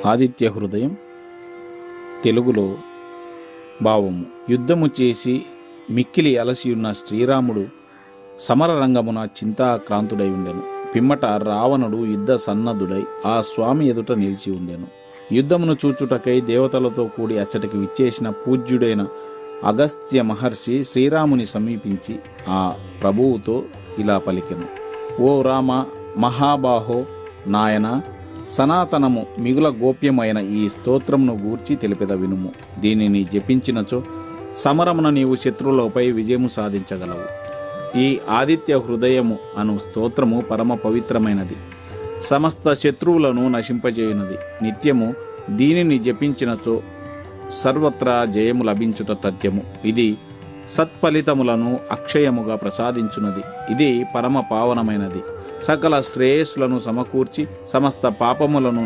ఆదిత్య హృదయం తెలుగులో భావము. యుద్ధము చేసి మిక్కిలి అలసియున్న శ్రీరాముడు సమర రంగమున చింతాక్రాంతుడై ఉండెను. పిమ్మట రావణుడు యుద్ధ సన్నద్ధుడై ఆ స్వామి ఎదుట నిలిచి ఉండెను. యుద్ధమును చూచుటకై దేవతలతో కూడి అచ్చటికి విచ్చేసిన పూజ్యుడైన అగస్త్య మహర్షి శ్రీరాముని సమీపించి ఆ ప్రభువుతో ఇలా పలికెను: ఓ రామ మహాబాహో నాయన, సనాతనము మిగుల గోప్యమైన ఈ స్తోత్రమును గూర్చి తెలిపెద వినుము. దీనిని జపించినచో సమరమున నీవు శత్రువులపై విజయము సాధించగలవు. ఈ ఆదిత్య హృదయము అను స్తోత్రము పరమ పవిత్రమైనది, సమస్త శత్రువులను నశింపజేయునది. నిత్యము దీనిని జపించినచో సర్వత్రా జయము లభించుట తథ్యము. ఇది సత్ఫలితములను అక్షయముగా ప్రసాదించున్నది. ఇది పరమ పావనమైనది, సకల శ్రేయస్సులను సమకూర్చి సమస్త పాపములను